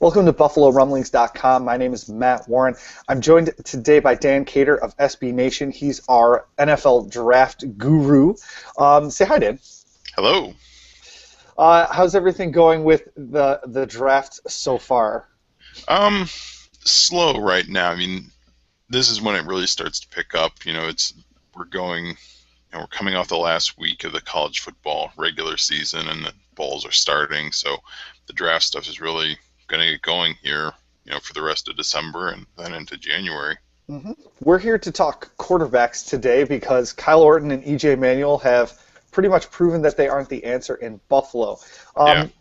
Welcome to BuffaloRumblings.com. My name is Matt Warren. I'm joined today by Dan Kadar of SB Nation. He's our NFL draft guru. Say hi, Dan. Hello. How's everything going with the draft so far? Um, Slow right now. I mean, this is when it really starts to pick up. We're going, we're coming off the last week of the college football regular season, and the bowls are starting. So the draft stuff is really going to get going here, for the rest of December and then into January. hmm We're here to talk quarterbacks today because Kyle Orton and EJ Manuel have pretty much proven that they aren't the answer in Buffalo. Yeah. Um,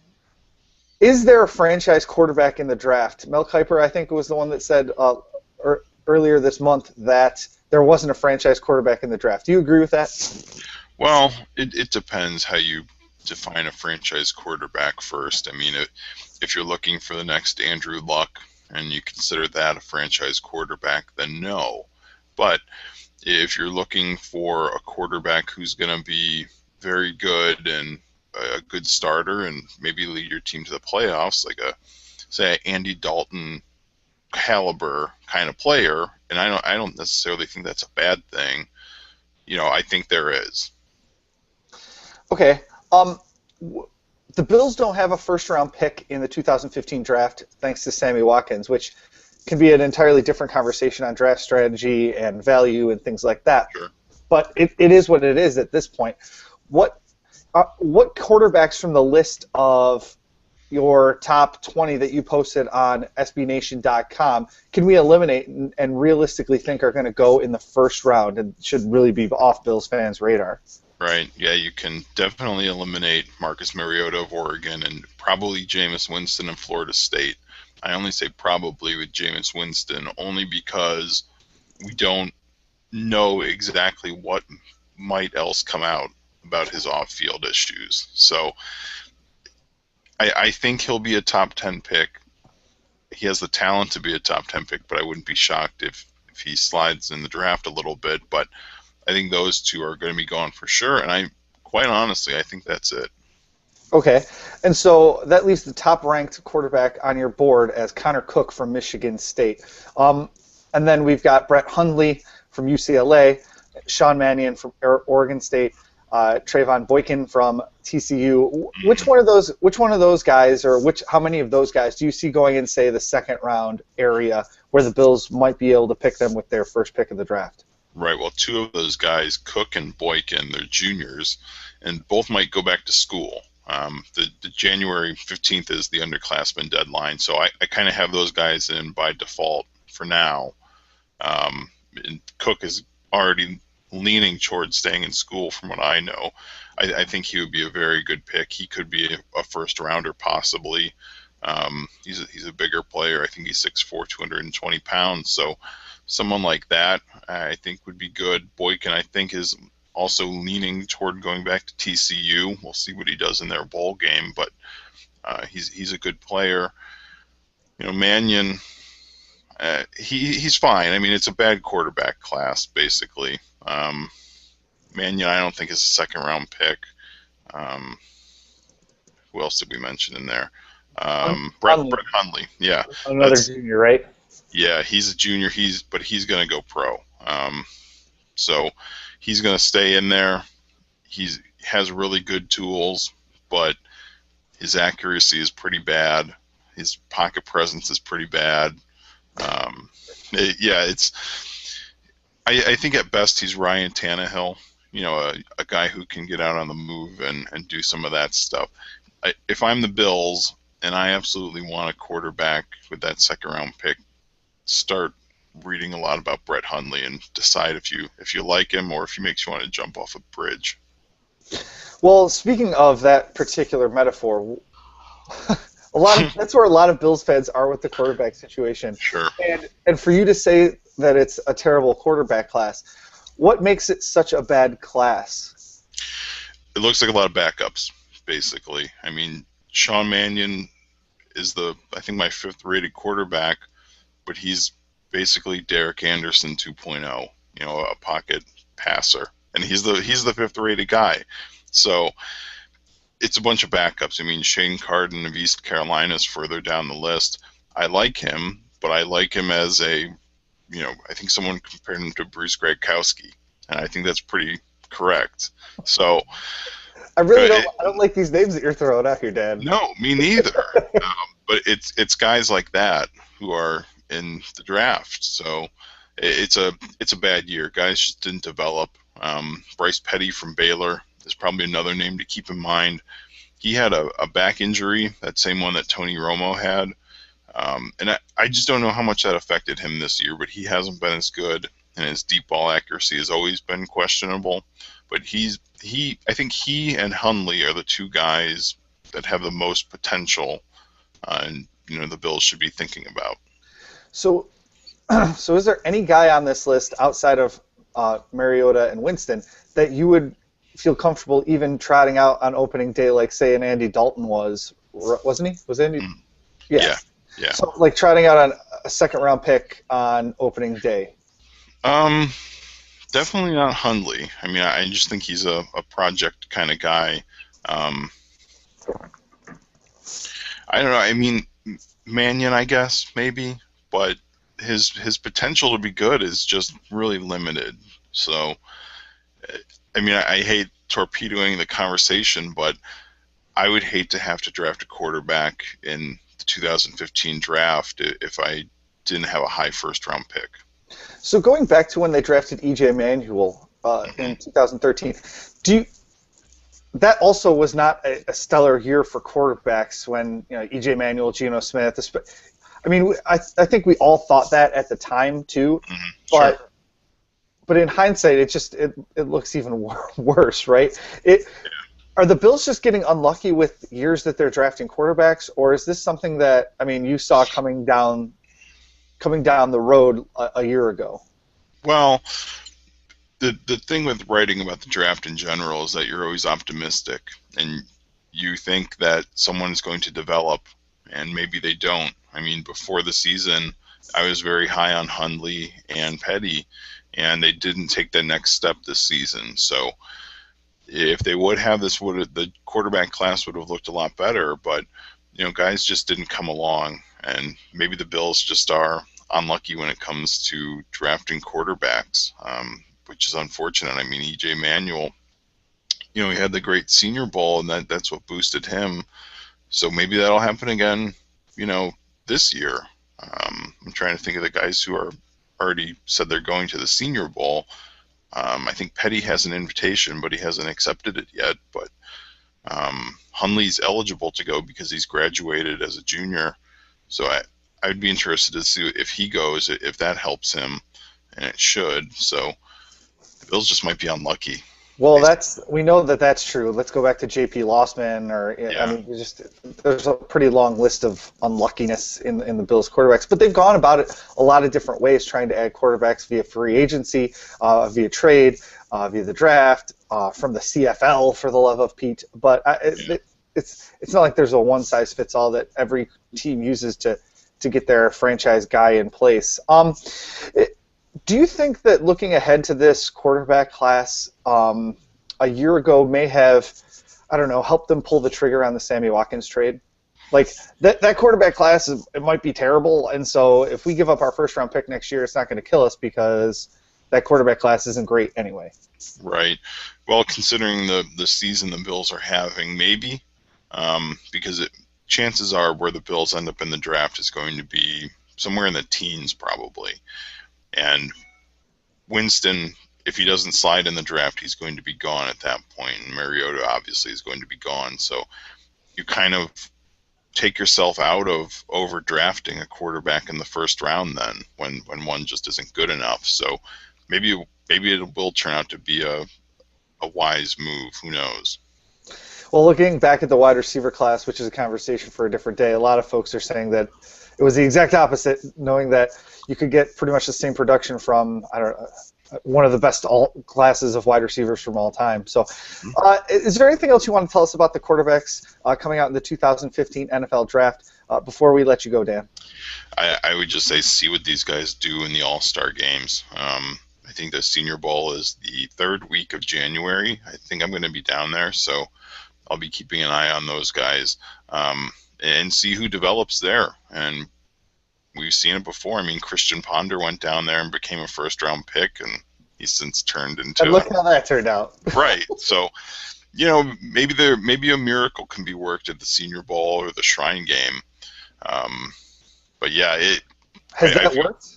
Is there a franchise quarterback in the draft? Mel Kiper, I think, was the one that said earlier this month that there wasn't a franchise quarterback in the draft. Do you agree with that? Well, it depends how you define a franchise quarterback first. I mean, if you're looking for the next Andrew Luck and you consider that a franchise quarterback, then no. But if you're looking for a quarterback who's going to be very good and a good starter and maybe lead your team to the playoffs, like say Andy Dalton caliber kind of player, and I don't necessarily think that's a bad thing. I think there is. Okay. The Bills don't have a first-round pick in the 2015 draft, thanks to Sammy Watkins, which can be an entirely different conversation on draft strategy and value and things like that. Sure. But it is what it is at this point. What quarterbacks from the list of your top 20 that you posted on SBNation.com can we eliminate and realistically think are going to go in the first round and should really be off Bills fans' radar? Right. Yeah, you can definitely eliminate Marcus Mariota of Oregon and probably Jameis Winston of Florida State. I only say probably with Jameis Winston only because we don't know exactly what might else come out about his off-field issues. So I think he'll be a top 10 pick. He has the talent to be a top 10 pick, but I wouldn't be shocked if he slides in the draft a little bit. But I think those two are going to be gone for sure, and quite honestly, I think that's it. Okay, and so that leaves the top-ranked quarterback on your board as Connor Cook from Michigan State. And then we've got Brett Hundley from UCLA, Sean Mannion from Oregon State, Trayvon Boykin from TCU. Which one of those guys, or how many of those guys do you see going in, say, the second round area where the Bills might be able to pick them with their first pick of the draft? Right. Well, two of those guys, Cook and Boykin, they're juniors, and both might go back to school. The January 15th is the underclassmen deadline, so I kind of have those guys in by default for now. And Cook is already leaning towards staying in school from what I know. I think he would be a very good pick. He could be a first rounder possibly. He's a bigger player. I think he's 6'4", 220 pounds. So someone like that I think would be good. Boykin I think is also leaning toward going back to TCU. We'll see what he does in their bowl game, but he's a good player. Mannion, he's fine. I mean, it's a bad quarterback class basically. Mannion I don't think is a second round pick. Who else did we mention in there? Brett Hundley. Yeah, another junior, right? Yeah, he's a junior. But he's going to go pro. So he's going to stay in there. He has really good tools, but his accuracy is pretty bad. His pocket presence is pretty bad. I think at best he's Ryan Tannehill. A guy who can get out on the move and do some of that stuff. If I'm the Bills and I absolutely want a quarterback with that second round pick, start reading a lot about Brett Hundley and decide if you like him or if he makes you want to jump off a bridge. Well, speaking of that particular metaphor, that's where a lot of Bills fans are with the quarterback situation. Sure. And for you to say that it's a terrible quarterback class, what makes it such a bad class? It looks like a lot of backups, basically. I mean, Sean Mannion is I think my 5th rated quarterback, but he's basically Derek Anderson 2.0, a pocket passer, and he's the 5th rated guy. So it's a bunch of backups. I mean, Shane Carden of East Carolina is further down the list. I like him, but I like him as I think someone compared him to Bruce Gradkowski, and I think that's pretty correct. So, I really uh, don't. I don't like these names that you're throwing out here, Dan. no, me neither. But it's guys like that who are in the draft. So it's a bad year. Guys just didn't develop. Bryce Petty from Baylor is probably another name to keep in mind. He had a back injury, that same one that Tony Romo had. And I just don't know how much that affected him this year, but he hasn't been as good, and his deep ball accuracy has always been questionable. But I think he and Hundley are the two guys that have the most potential, and the Bills should be thinking about. So, so is there any guy on this list outside of Mariota and Winston that you would feel comfortable even trotting out on opening day, like say an Andy Dalton wasn't he? Was Andy? Yeah. Yeah. So like trotting out on a second round pick on opening day. Definitely not Hundley. I mean, I just think he's a project kind of guy. I don't know. I mean, Mannion, I guess maybe, but his potential to be good is just really limited. So, I mean, I hate torpedoing the conversation, but I would hate to have to draft a quarterback in the 2015 draft if I didn't have a high first round pick. So going back to when they drafted E.J. Manuel in 2013, that also was not a stellar year for quarterbacks when E.J. Manuel, Geno Smith. I mean, I think we all thought that at the time too, Sure. But in hindsight, it looks even worse, right? Are the Bills just getting unlucky with years that they're drafting quarterbacks, or is this something that you saw coming down the road a year ago? Well, the thing with writing about the draft in general is that you're always optimistic, and you think that someone's going to develop, and maybe they don't. I mean, before the season, I was very high on Hundley and Petty, and they didn't take the next step this season. So if they would have this, the quarterback class would have looked a lot better, but guys just didn't come along, and maybe the Bills just are unlucky when it comes to drafting quarterbacks, which is unfortunate. I mean, E.J. Manuel, he had the great Senior Bowl, and that's what boosted him. So maybe that'll happen again, this year. I'm trying to think of the guys who are already said they're going to the Senior Bowl. I think Petty has an invitation, but he hasn't accepted it yet. But Hundley's eligible to go because he's graduated as a junior. So I'd be interested to see if he goes, if that helps him, and it should. So the Bills just might be unlucky. Well, we know that that's true. Let's go back to J.P. Lossman, I mean, there's a pretty long list of unluckiness in the Bills quarterbacks, but they've gone about it a lot of different ways, trying to add quarterbacks via free agency, via trade, via the draft, from the CFL, for the love of Pete. But it's not like there's a one size fits all that every team uses to get their franchise guy in place. Do you think that looking ahead to this quarterback class a year ago may have, helped them pull the trigger on the Sammy Watkins trade? Like, that quarterback class, it might be terrible, and so if we give up our first-round pick next year, it's not going to kill us because that quarterback class isn't great anyway. Right. Well, considering the season the Bills are having, maybe, because chances are where the Bills end up in the draft is going to be somewhere in the teens probably. And Winston, if he doesn't slide in the draft, he's going to be gone at that point. And Mariota obviously is going to be gone. So you kind of take yourself out of overdrafting a quarterback in the first round then when one just isn't good enough. So maybe it will turn out to be a wise move. Who knows? Well, looking back at the wide receiver class, which is a conversation for a different day, a lot of folks are saying that it was the exact opposite, knowing that you could get pretty much the same production from, one of the best classes of wide receivers from all time. So is there anything else you want to tell us about the quarterbacks coming out in the 2015 NFL Draft before we let you go, Dan? I would just say see what these guys do in the All-Star games. I think the Senior Bowl is the third week of January. I think I'm going to be down there, so I'll be keeping an eye on those guys and see who develops there. And we've seen it before. I mean, Christian Ponder went down there and became a first-round pick, and he's since turned into. And look how that turned out. Right. So, you know, maybe a miracle can be worked at the Senior Bowl or the Shrine Game. But yeah, has that worked?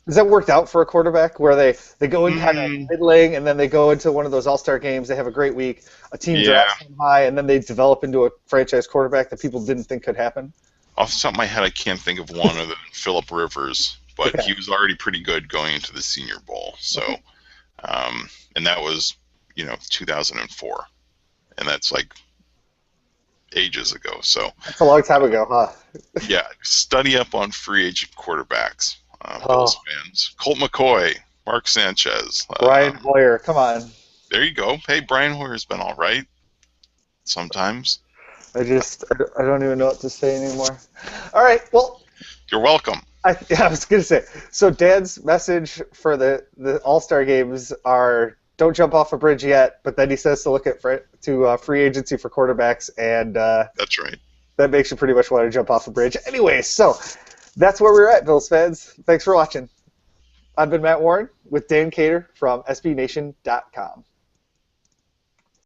Has that worked out for a quarterback where they go in kind of middling and then they go into one of those all-star games, they have a great week, a team drafts them high, and then they develop into a franchise quarterback that people didn't think could happen? Off the top of my head, I can't think of one other than Phillip Rivers, but he was already pretty good going into the Senior Bowl. So, and that was, 2004, and that's like ages ago. So that's a long time ago, huh? Yeah, study up on free agent quarterbacks, Bills fans. Colt McCoy, Mark Sanchez, Brian Hoyer. Come on. There you go. Hey, Brian Hoyer's been all right sometimes. I don't even know what to say anymore. All right, well. You're welcome. I was going to say, so Dan's message for the All-Star games are don't jump off a bridge yet, but then he says to look at free agency for quarterbacks, and that's right. That makes you pretty much want to jump off a bridge. Anyway, so that's where we're at, Bills fans. Thanks for watching. I've been Matt Warren with Dan Kadar from SBNation.com.